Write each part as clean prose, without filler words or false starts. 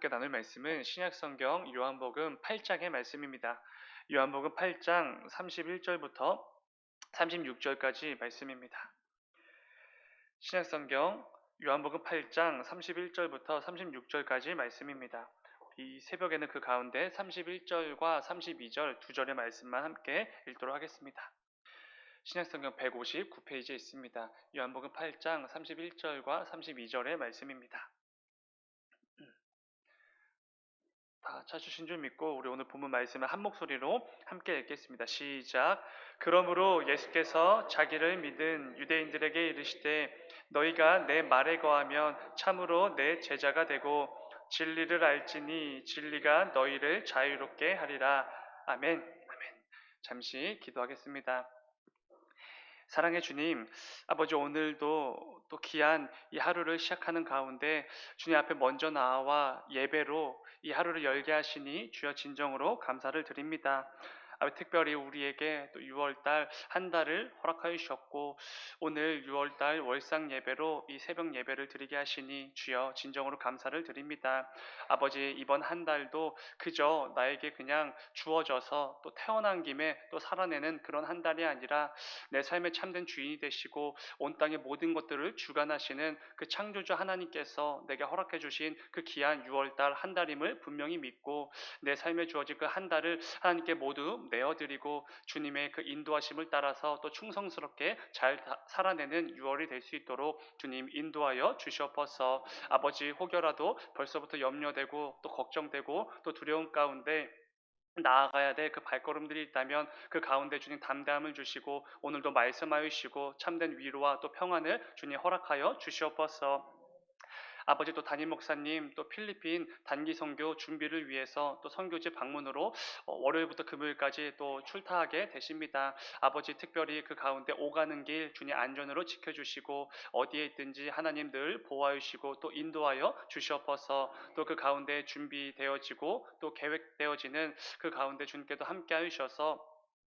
함께 나눌 말씀은 신약성경 요한복음 8장의 말씀입니다. 요한복음 8장 31절부터 36절까지 말씀입니다. 신약성경 요한복음 8장 31절부터 36절까지 말씀입니다. 이 새벽에는 그 가운데 31절과 32절 두 절의 말씀만 함께 읽도록 하겠습니다. 신약성경 159페이지에 있습니다. 요한복음 8장 31절과 32절의 말씀입니다. 다 찾으신 줄 믿고 우리 오늘 본문 말씀을 한 목소리로 함께 읽겠습니다. 시작. 그러므로 예수께서 자기를 믿은 유대인들에게 이르시되 너희가 내 말에 거하면 참으로 내 제자가 되고 진리를 알지니 진리가 너희를 자유롭게 하리라. 아멘. 아멘. 잠시 기도하겠습니다. 사랑의 주님, 아버지 오늘도 또 귀한 이 하루를 시작하는 가운데 주님 앞에 먼저 나와 예배로 이 하루를 열게 하시니 주여 진정으로 감사를 드립니다. 아버지 특별히 우리에게 또 6월달 한 달을 허락하여 주셨고 오늘 6월달 월상 예배로 이 새벽 예배를 드리게 하시니 주여 진정으로 감사를 드립니다. 아버지 이번 한 달도 그저 나에게 그냥 주어져서 또 태어난 김에 또 살아내는 그런 한 달이 아니라 내 삶의 참된 주인이 되시고 온 땅의 모든 것들을 주관하시는 그 창조주 하나님께서 내게 허락해 주신 그 귀한 6월달 한 달임을 분명히 믿고 내 삶에 주어진 그 한 달을 하나님께 모두 내어드리고 주님의 그 인도하심을 따라서 또 충성스럽게 잘 살아내는 6월이 될 수 있도록 주님 인도하여 주시옵소서. 아버지 혹여라도 벌써부터 염려되고 또 걱정되고 또 두려움 가운데 나아가야 될 그 발걸음들이 있다면 그 가운데 주님 담대함을 주시고 오늘도 말씀하여 주시고 참된 위로와 또 평안을 주님 허락하여 주시옵소서. 아버지 또 담임 목사님 또 필리핀 단기 선교 준비를 위해서 또 선교지 방문으로 월요일부터 금요일까지 또 출타하게 되십니다. 아버지 특별히 그 가운데 오가는 길 주님 안전으로 지켜주시고 어디에 있든지 하나님 늘 보호하여 주시고 또 인도하여 주시옵소서. 또 그 가운데 준비되어지고 또 계획되어지는 그 가운데 주님께도 함께하여 주셔서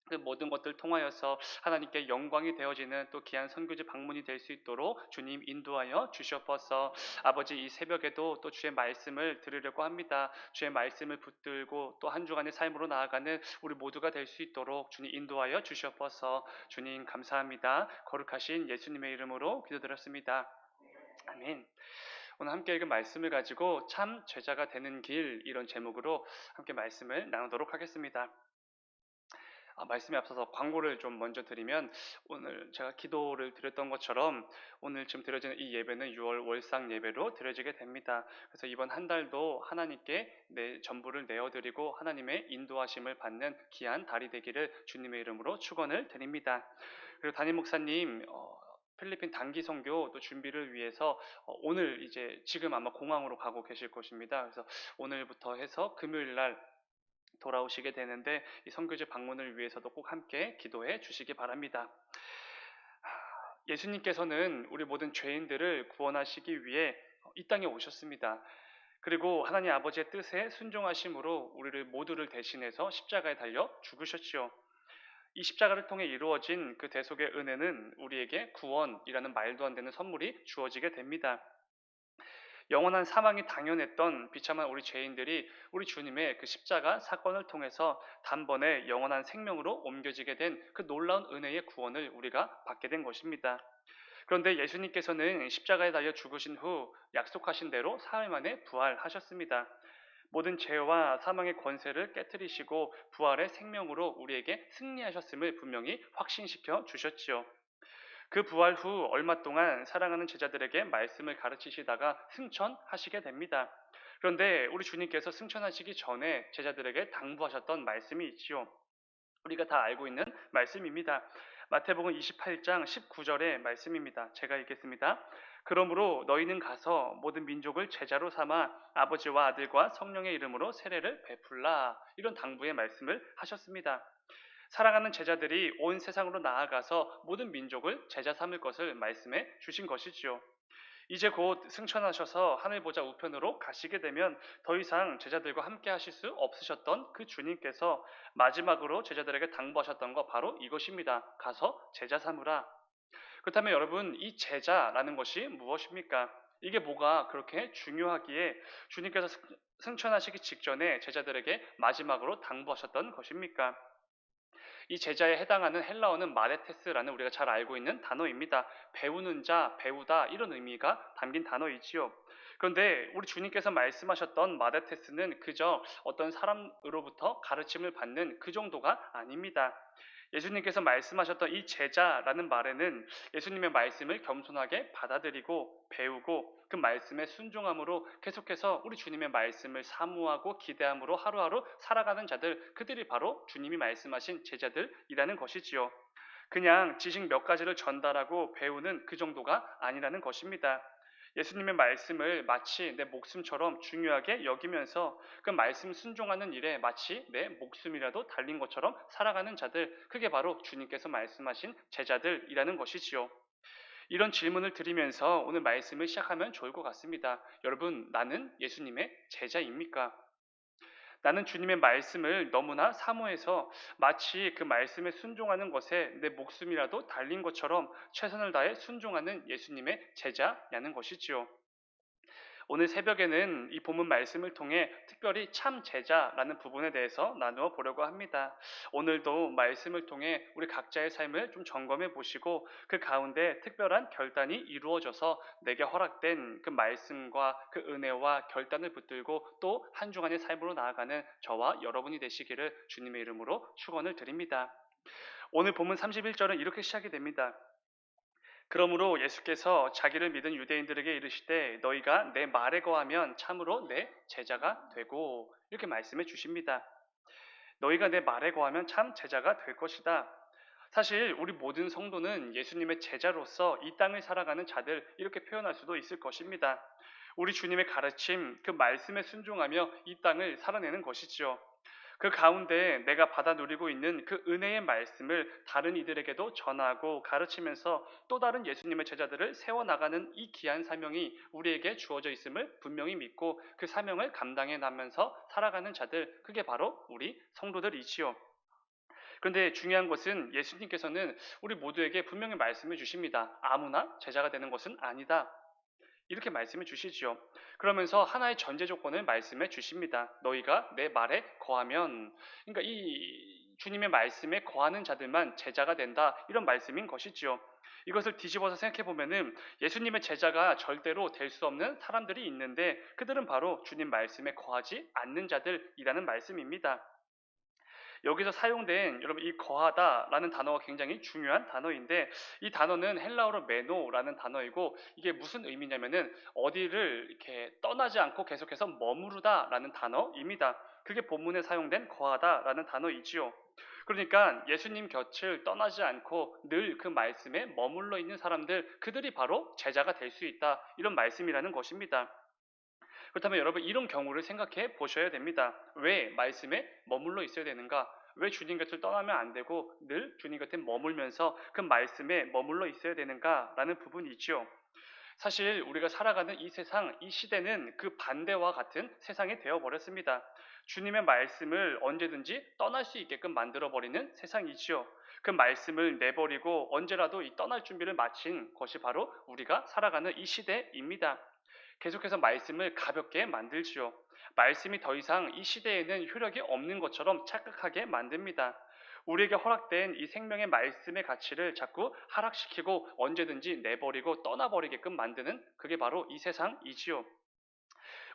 그 모든 것들 통하여서 하나님께 영광이 되어지는 또 귀한 선교지 방문이 될 수 있도록 주님 인도하여 주시옵소서. 아버지 이 새벽에도 또 주의 말씀을 들으려고 합니다. 주의 말씀을 붙들고 또 한 주간의 삶으로 나아가는 우리 모두가 될 수 있도록 주님 인도하여 주시옵소서. 주님 감사합니다. 거룩하신 예수님의 이름으로 기도드렸습니다. 아멘. 오늘 함께 읽은 말씀을 가지고 참 제자가 되는 길 이런 제목으로 함께 말씀을 나누도록 하겠습니다. 말씀에 앞서서 광고를 좀 먼저 드리면 오늘 제가 기도를 드렸던 것처럼 오늘 지금 드려지는 이 예배는 6월 월상 예배로 드려지게 됩니다. 그래서 이번 한 달도 하나님께 내 전부를 내어드리고 하나님의 인도하심을 받는 귀한 달이 되기를 주님의 이름으로 축원을 드립니다. 그리고 담임 목사님 필리핀 단기 선교 또 준비를 위해서 오늘 이제 지금 아마 공항으로 가고 계실 것입니다. 그래서 오늘부터 해서 금요일 날 돌아오시게 되는데 이 선교지 방문을 위해서도 꼭 함께 기도해 주시기 바랍니다. 예수님께서는 우리 모든 죄인들을 구원하시기 위해 이 땅에 오셨습니다. 그리고 하나님 아버지의 뜻에 순종하심으로 우리를 모두를 대신해서 십자가에 달려 죽으셨지요. 이 십자가를 통해 이루어진 그 대속의 은혜는 우리에게 구원이라는 말도 안 되는 선물이 주어지게 됩니다. 영원한 사망이 당연했던 비참한 우리 죄인들이 우리 주님의 그 십자가 사건을 통해서 단번에 영원한 생명으로 옮겨지게 된 그 놀라운 은혜의 구원을 우리가 받게 된 것입니다. 그런데 예수님께서는 십자가에 달려 죽으신 후 약속하신 대로 사흘 만에 부활하셨습니다. 모든 죄와 사망의 권세를 깨뜨리시고 부활의 생명으로 우리에게 승리하셨음을 분명히 확신시켜 주셨지요. 그 부활 후 얼마 동안 사랑하는 제자들에게 말씀을 가르치시다가 승천하시게 됩니다. 그런데 우리 주님께서 승천하시기 전에 제자들에게 당부하셨던 말씀이 있지요. 우리가 다 알고 있는 말씀입니다. 마태복음 28장 19절의 말씀입니다. 제가 읽겠습니다. 그러므로 너희는 가서 모든 민족을 제자로 삼아 아버지와 아들과 성령의 이름으로 세례를 베풀라. 이런 당부의 말씀을 하셨습니다. 사랑하는 제자들이 온 세상으로 나아가서 모든 민족을 제자 삼을 것을 말씀해 주신 것이지요. 이제 곧 승천하셔서 하늘 보좌 우편으로 가시게 되면 더 이상 제자들과 함께 하실 수 없으셨던 그 주님께서 마지막으로 제자들에게 당부하셨던 거 바로 이것입니다. 가서 제자 삼으라. 그렇다면 여러분 이 제자라는 것이 무엇입니까? 이게 뭐가 그렇게 중요하기에 주님께서 승천하시기 직전에 제자들에게 마지막으로 당부하셨던 것입니까? 이 제자에 해당하는 헬라어는 마데테스라는 우리가 잘 알고 있는 단어입니다. 배우는 자, 배우다 이런 의미가 담긴 단어이지요. 그런데 우리 주님께서 말씀하셨던 마데테스는 그저 어떤 사람으로부터 가르침을 받는 그 정도가 아닙니다. 예수님께서 말씀하셨던 이 제자라는 말에는 예수님의 말씀을 겸손하게 받아들이고 배우고 그 말씀에 순종함으로 계속해서 우리 주님의 말씀을 사모하고 기대함으로 하루하루 살아가는 자들, 그들이 바로 주님이 말씀하신 제자들이라는 것이지요. 그냥 지식 몇 가지를 전달하고 배우는 그 정도가 아니라는 것입니다. 예수님의 말씀을 마치 내 목숨처럼 중요하게 여기면서 그 말씀 순종하는 일에 마치 내 목숨이라도 달린 것처럼 살아가는 자들, 그게 바로 주님께서 말씀하신 제자들이라는 것이지요. 이런 질문을 드리면서 오늘 말씀을 시작하면 좋을 것 같습니다. 여러분, 나는 예수님의 제자입니까? 나는 주님의 말씀을 너무나 사모해서 마치 그 말씀에 순종하는 것에 내 목숨이라도 달린 것처럼 최선을 다해 순종하는 예수님의 제자냐는 것이지요. 오늘 새벽에는 이 본문 말씀을 통해 특별히 참 제자라는 부분에 대해서 나누어 보려고 합니다. 오늘도 말씀을 통해 우리 각자의 삶을 좀 점검해 보시고 그 가운데 특별한 결단이 이루어져서 내게 허락된 그 말씀과 그 은혜와 결단을 붙들고 또 한 주간의 삶으로 나아가는 저와 여러분이 되시기를 주님의 이름으로 축원을 드립니다. 오늘 본문 31절은 이렇게 시작이 됩니다. 그러므로 예수께서 자기를 믿은 유대인들에게 이르시되 너희가 내 말에 거하면 참으로 내 제자가 되고 이렇게 말씀해 주십니다. 너희가 내 말에 거하면 참 제자가 될 것이다. 사실 우리 모든 성도는 예수님의 제자로서 이 땅을 살아가는 자들 이렇게 표현할 수도 있을 것입니다. 우리 주님의 가르침, 그 말씀에 순종하며 이 땅을 살아내는 것이지요. 그 가운데 내가 받아 누리고 있는 그 은혜의 말씀을 다른 이들에게도 전하고 가르치면서 또 다른 예수님의 제자들을 세워나가는 이 귀한 사명이 우리에게 주어져 있음을 분명히 믿고 그 사명을 감당해 나면서 살아가는 자들, 그게 바로 우리 성도들이지요. 그런데 중요한 것은 예수님께서는 우리 모두에게 분명히 말씀해 주십니다. 아무나 제자가 되는 것은 아니다. 이렇게 말씀해 주시지요. 그러면서 하나의 전제 조건을 말씀해 주십니다. 너희가 내 말에 거하면, 그러니까 이 주님의 말씀에 거하는 자들만 제자가 된다. 이런 말씀인 것이지요. 이것을 뒤집어서 생각해 보면은 예수님의 제자가 절대로 될 수 없는 사람들이 있는데 그들은 바로 주님 말씀에 거하지 않는 자들이라는 말씀입니다. 여기서 사용된 여러분 이 거하다라는 단어가 굉장히 중요한 단어인데 이 단어는 헬라어로 메노라는 단어이고 이게 무슨 의미냐면은 어디를 이렇게 떠나지 않고 계속해서 머무르다라는 단어입니다. 그게 본문에 사용된 거하다라는 단어이지요. 그러니까 예수님 곁을 떠나지 않고 늘 그 말씀에 머물러 있는 사람들 그들이 바로 제자가 될 수 있다 이런 말씀이라는 것입니다. 그렇다면 여러분 이런 경우를 생각해 보셔야 됩니다. 왜 말씀에 머물러 있어야 되는가? 왜 주님 곁을 떠나면 안 되고 늘 주님 곁에 머물면서 그 말씀에 머물러 있어야 되는가라는 부분이지요. 사실 우리가 살아가는 이 세상, 이 시대는 그 반대와 같은 세상이 되어버렸습니다. 주님의 말씀을 언제든지 떠날 수 있게끔 만들어버리는 세상이지요. 그 말씀을 내버리고 언제라도 이 떠날 준비를 마친 것이 바로 우리가 살아가는 이 시대입니다. 계속해서 말씀을 가볍게 만들지요. 말씀이 더 이상 이 시대에는 효력이 없는 것처럼 착각하게 만듭니다. 우리에게 허락된 이 생명의 말씀의 가치를 자꾸 하락시키고 언제든지 내버리고 떠나버리게끔 만드는 그게 바로 이 세상이지요.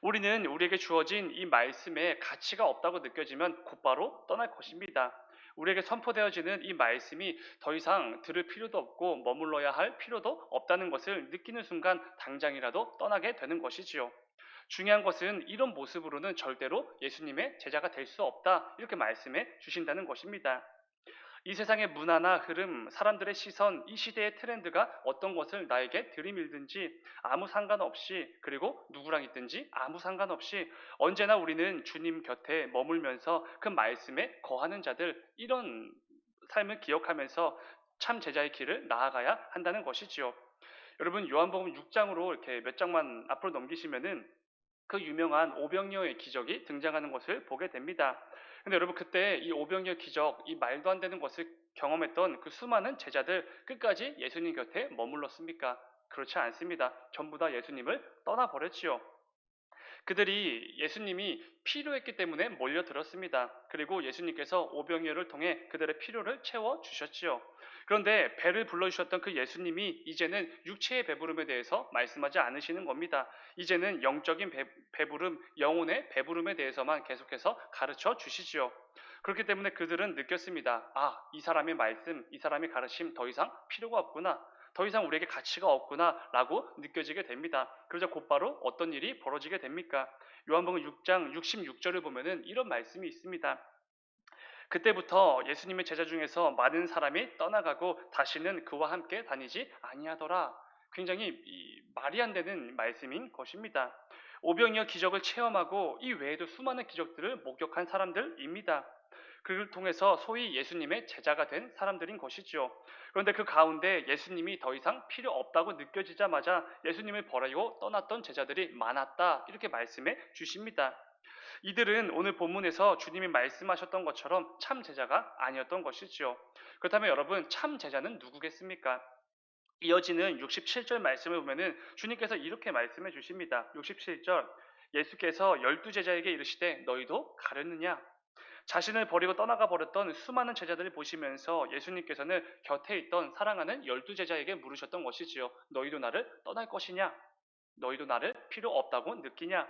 우리는 우리에게 주어진 이 말씀에 가치가 없다고 느껴지면 곧바로 떠날 것입니다. 우리에게 선포되어지는 이 말씀이 더 이상 들을 필요도 없고 머물러야 할 필요도 없다는 것을 느끼는 순간 당장이라도 떠나게 되는 것이지요. 중요한 것은 이런 모습으로는 절대로 예수님의 제자가 될 수 없다. 이렇게 말씀해 주신다는 것입니다. 이 세상의 문화나 흐름, 사람들의 시선, 이 시대의 트렌드가 어떤 것을 나에게 들이밀든지 아무 상관없이 그리고 누구랑 있든지 아무 상관없이 언제나 우리는 주님 곁에 머물면서 그 말씀에 거하는 자들 이런 삶을 기억하면서 참 제자의 길을 나아가야 한다는 것이지요. 여러분 요한복음 6장으로 이렇게 몇 장만 앞으로 넘기시면은 그 유명한 오병이어의 기적이 등장하는 것을 보게 됩니다. 근데 여러분 그때 이 오병이어 기적, 이 말도 안 되는 것을 경험했던 그 수많은 제자들 끝까지 예수님 곁에 머물렀습니까? 그렇지 않습니다. 전부 다 예수님을 떠나버렸지요. 그들이 예수님이 필요했기 때문에 몰려들었습니다. 그리고 예수님께서 오병이어를 통해 그들의 필요를 채워주셨지요. 그런데 배를 불러주셨던 그 예수님이 이제는 육체의 배부름에 대해서 말씀하지 않으시는 겁니다. 이제는 영적인 배부름, 영혼의 배부름에 대해서만 계속해서 가르쳐 주시지요. 그렇기 때문에 그들은 느꼈습니다. 아, 이 사람의 말씀, 이 사람의 가르침 더 이상 필요가 없구나. 더 이상 우리에게 가치가 없구나라고 느껴지게 됩니다. 그러자 곧바로 어떤 일이 벌어지게 됩니까? 요한복음 6장 66절을 보면은 이런 말씀이 있습니다. 그때부터 예수님의 제자 중에서 많은 사람이 떠나가고 다시는 그와 함께 다니지 아니하더라. 굉장히 말이 안 되는 말씀인 것입니다. 오병이어 기적을 체험하고 이 외에도 수많은 기적들을 목격한 사람들입니다. 그를 통해서 소위 예수님의 제자가 된 사람들인 것이지요. 그런데 그 가운데 예수님이 더 이상 필요 없다고 느껴지자마자 예수님을 버리고 떠났던 제자들이 많았다. 이렇게 말씀해 주십니다. 이들은 오늘 본문에서 주님이 말씀하셨던 것처럼 참 제자가 아니었던 것이지요. 그렇다면 여러분, 참 제자는 누구겠습니까? 이어지는 67절 말씀을 보면은 주님께서 이렇게 말씀해 주십니다. 67절, 예수께서 12제자에게 이르시되 너희도 가렸느냐? 자신을 버리고 떠나가 버렸던 수많은 제자들을 보시면서 예수님께서는 곁에 있던 사랑하는 12제자에게 물으셨던 것이지요. 너희도 나를 떠날 것이냐? 너희도 나를 필요 없다고 느끼냐?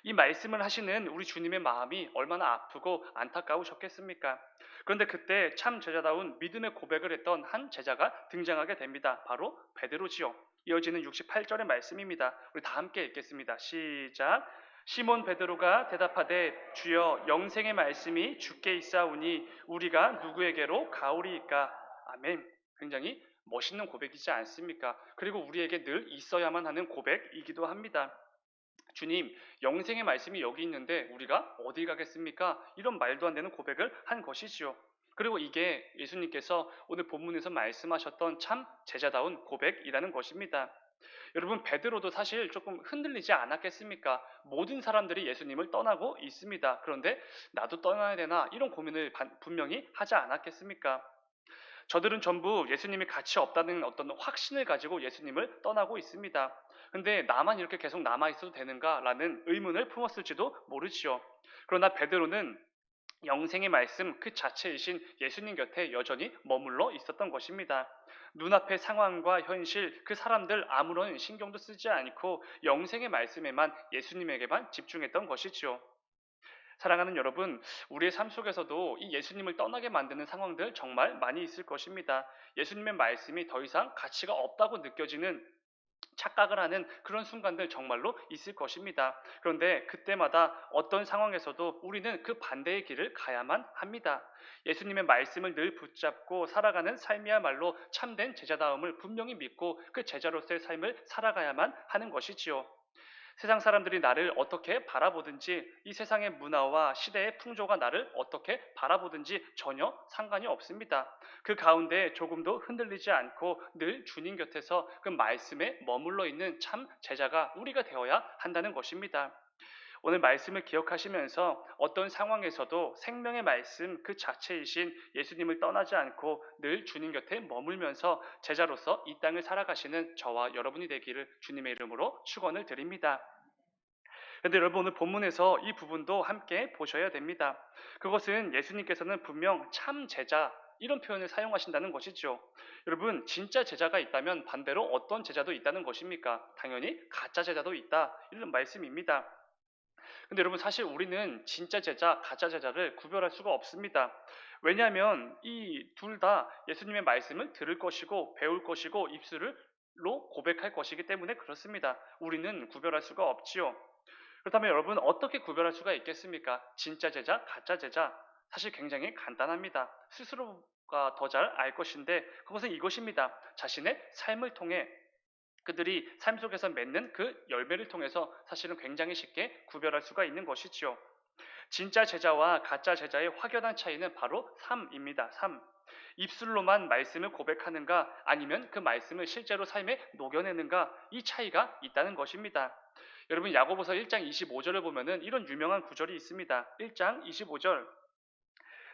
이 말씀을 하시는 우리 주님의 마음이 얼마나 아프고 안타까우셨겠습니까? 그런데 그때 참 제자다운 믿음의 고백을 했던 한 제자가 등장하게 됩니다. 바로 베드로지요. 이어지는 68절의 말씀입니다. 우리 다 함께 읽겠습니다. 시작. 시몬 베드로가 대답하되 주여 영생의 말씀이 주께 있사오니 우리가 누구에게로 가오리이까? 아멘. 굉장히 멋있는 고백이지 않습니까? 그리고 우리에게 늘 있어야만 하는 고백이기도 합니다. 주님, 영생의 말씀이 여기 있는데 우리가 어디 가겠습니까? 이런 말도 안 되는 고백을 한 것이지요. 그리고 이게 예수님께서 오늘 본문에서 말씀하셨던 참 제자다운 고백이라는 것입니다. 여러분, 베드로도 사실 조금 흔들리지 않았겠습니까? 모든 사람들이 예수님을 떠나고 있습니다. 그런데 나도 떠나야 되나? 이런 고민을 분명히 하지 않았겠습니까? 저들은 전부 예수님이 가치 없다는 어떤 확신을 가지고 예수님을 떠나고 있습니다. 근데 나만 이렇게 계속 남아 있어도 되는가라는 의문을 품었을지도 모르지요. 그러나 베드로는 영생의 말씀 그 자체이신 예수님 곁에 여전히 머물러 있었던 것입니다. 눈앞의 상황과 현실, 그 사람들 아무런 신경도 쓰지 않고 영생의 말씀에만 예수님에게만 집중했던 것이지요. 사랑하는 여러분, 우리의 삶 속에서도 이 예수님을 떠나게 만드는 상황들 정말 많이 있을 것입니다. 예수님의 말씀이 더 이상 가치가 없다고 느껴지는 착각을 하는 그런 순간들 정말로 있을 것입니다. 그런데 그때마다 어떤 상황에서도 우리는 그 반대의 길을 가야만 합니다. 예수님의 말씀을 늘 붙잡고 살아가는 삶이야말로 참된 제자다움을 분명히 믿고 그 제자로서의 삶을 살아가야만 하는 것이지요. 세상 사람들이 나를 어떻게 바라보든지 이 세상의 문화와 시대의 풍조가 나를 어떻게 바라보든지 전혀 상관이 없습니다. 그 가운데 조금도 흔들리지 않고 늘 주님 곁에서 그 말씀에 머물러 있는 참 제자가 우리가 되어야 한다는 것입니다. 오늘 말씀을 기억하시면서 어떤 상황에서도 생명의 말씀 그 자체이신 예수님을 떠나지 않고 늘 주님 곁에 머물면서 제자로서 이 땅을 살아가시는 저와 여러분이 되기를 주님의 이름으로 축원을 드립니다. 그런데 여러분 오늘 본문에서 이 부분도 함께 보셔야 됩니다. 그것은 예수님께서는 분명 참 제자 이런 표현을 사용하신다는 것이죠. 여러분 진짜 제자가 있다면 반대로 어떤 제자도 있다는 것입니까? 당연히 가짜 제자도 있다 이런 말씀입니다. 근데 여러분 사실 우리는 진짜 제자, 가짜 제자를 구별할 수가 없습니다. 왜냐하면 이 둘 다 예수님의 말씀을 들을 것이고 배울 것이고 입술로 고백할 것이기 때문에 그렇습니다. 우리는 구별할 수가 없지요. 그렇다면 여러분 어떻게 구별할 수가 있겠습니까? 진짜 제자, 가짜 제자. 사실 굉장히 간단합니다. 스스로가 더 잘 알 것인데 그것은 이것입니다. 자신의 삶을 통해 그들이 삶 속에서 맺는 그 열매를 통해서 사실은 굉장히 쉽게 구별할 수가 있는 것이지요. 진짜 제자와 가짜 제자의 확연한 차이는 바로 삶입니다. 삶. 입술로만 말씀을 고백하는가 아니면 그 말씀을 실제로 삶에 녹여내는가 이 차이가 있다는 것입니다. 여러분 야고보서 1장 25절을 보면은 이런 유명한 구절이 있습니다. 1장 25절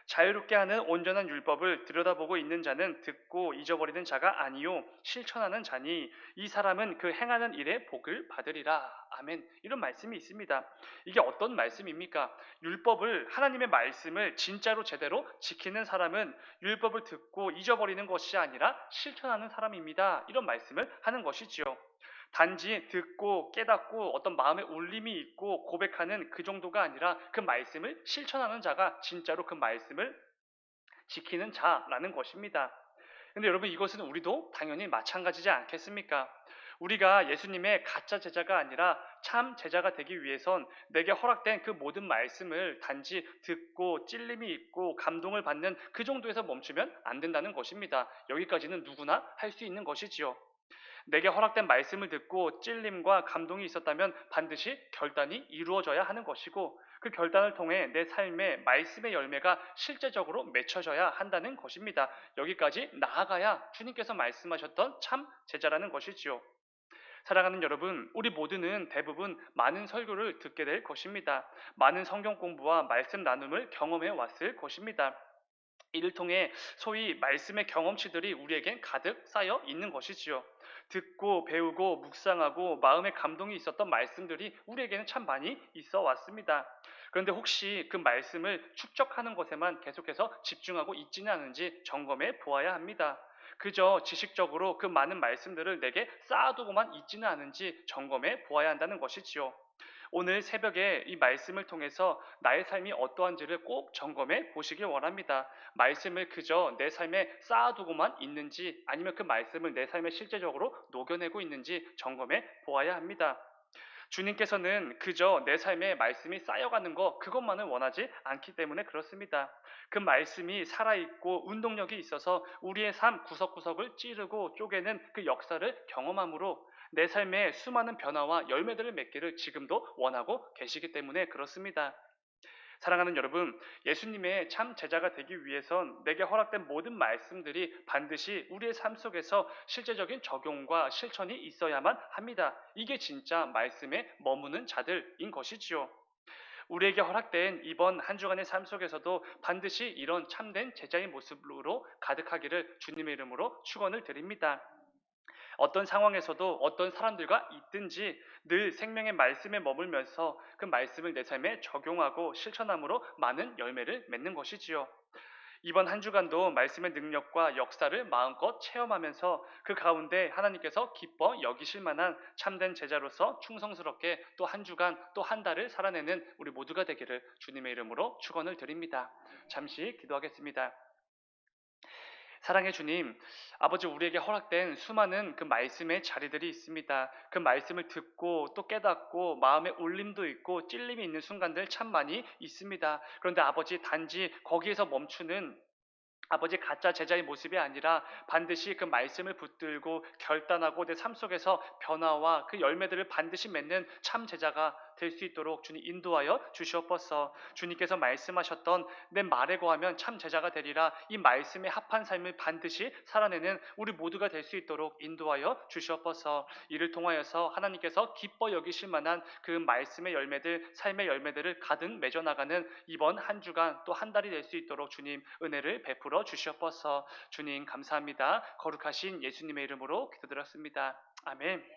자유롭게 하는 온전한 율법을 들여다보고 있는 자는 듣고 잊어버리는 자가 아니요 실천하는 자니 이 사람은 그 행하는 일에 복을 받으리라. 아멘. 이런 말씀이 있습니다. 이게 어떤 말씀입니까? 율법을 하나님의 말씀을 진짜로 제대로 지키는 사람은 율법을 듣고 잊어버리는 것이 아니라 실천하는 사람입니다. 이런 말씀을 하는 것이지요. 단지 듣고 깨닫고 어떤 마음의 울림이 있고 고백하는 그 정도가 아니라 그 말씀을 실천하는 자가 진짜로 그 말씀을 지키는 자라는 것입니다. 근데 여러분 이것은 우리도 당연히 마찬가지지 않겠습니까? 우리가 예수님의 가짜 제자가 아니라 참 제자가 되기 위해선 내게 허락된 그 모든 말씀을 단지 듣고 찔림이 있고 감동을 받는 그 정도에서 멈추면 안 된다는 것입니다. 여기까지는 누구나 할 수 있는 것이지요. 내게 허락된 말씀을 듣고 찔림과 감동이 있었다면 반드시 결단이 이루어져야 하는 것이고 그 결단을 통해 내 삶의 말씀의 열매가 실제적으로 맺혀져야 한다는 것입니다. 여기까지 나아가야 주님께서 말씀하셨던 참 제자라는 것이지요. 사랑하는 여러분, 우리 모두는 대부분 많은 설교를 듣게 될 것입니다. 많은 성경 공부와 말씀 나눔을 경험해 왔을 것입니다. 이를 통해 소위 말씀의 경험치들이 우리에겐 가득 쌓여 있는 것이지요. 듣고 배우고 묵상하고 마음의 감동이 있었던 말씀들이 우리에게는 참 많이 있어 왔습니다. 그런데 혹시 그 말씀을 축적하는 것에만 계속해서 집중하고 있지는 않은지 점검해 보아야 합니다. 그저 지식적으로 그 많은 말씀들을 내게 쌓아두고만 있지는 않은지 점검해 보아야 한다는 것이지요. 오늘 새벽에 이 말씀을 통해서 나의 삶이 어떠한지를 꼭 점검해 보시길 원합니다. 말씀을 그저 내 삶에 쌓아두고만 있는지 아니면 그 말씀을 내 삶에 실제적으로 녹여내고 있는지 점검해 보아야 합니다. 주님께서는 그저 내 삶에 말씀이 쌓여가는 것 그것만을 원하지 않기 때문에 그렇습니다. 그 말씀이 살아있고 운동력이 있어서 우리의 삶 구석구석을 찌르고 쪼개는 그 역사를 경험함으로 내 삶에 수많은 변화와 열매들을 맺기를 지금도 원하고 계시기 때문에 그렇습니다. 사랑하는 여러분, 예수님의 참 제자가 되기 위해선 내게 허락된 모든 말씀들이 반드시 우리의 삶 속에서 실제적인 적용과 실천이 있어야만 합니다. 이게 진짜 말씀에 머무는 자들인 것이지요. 우리에게 허락된 이번 한 주간의 삶 속에서도 반드시 이런 참된 제자의 모습으로 가득하기를 주님의 이름으로 축원을 드립니다. 어떤 상황에서도 어떤 사람들과 있든지 늘 생명의 말씀에 머물면서 그 말씀을 내 삶에 적용하고 실천함으로 많은 열매를 맺는 것이지요. 이번 한 주간도 말씀의 능력과 역사를 마음껏 체험하면서 그 가운데 하나님께서 기뻐 여기실 만한 참된 제자로서 충성스럽게 또 한 주간 또 한 달을 살아내는 우리 모두가 되기를 주님의 이름으로 축원을 드립니다. 잠시 기도하겠습니다. 사랑의 주님, 아버지 우리에게 허락된 수많은 그 말씀의 자리들이 있습니다. 그 말씀을 듣고 또 깨닫고 마음에 울림도 있고 찔림이 있는 순간들 참 많이 있습니다. 그런데 아버지 단지 거기에서 멈추는 아버지 가짜 제자의 모습이 아니라 반드시 그 말씀을 붙들고 결단하고 내 삶 속에서 변화와 그 열매들을 반드시 맺는 참 제자가 될 수 있도록 주님 인도하여 주시옵소서. 주님께서 말씀하셨던 내 말에 거하면 참 제자가 되리라. 이 말씀에 합한 삶을 반드시 살아내는 우리 모두가 될 수 있도록 인도하여 주시옵소서. 이를 통하여서 하나님께서 기뻐 여기실 만한 그 말씀의 열매들, 삶의 열매들을 가득 맺어 나가는 이번 한 주간 또 한 달이 될 수 있도록 주님 은혜를 베풀어 주시옵소서. 주님 감사합니다. 거룩하신 예수님의 이름으로 기도드렸습니다. 아멘.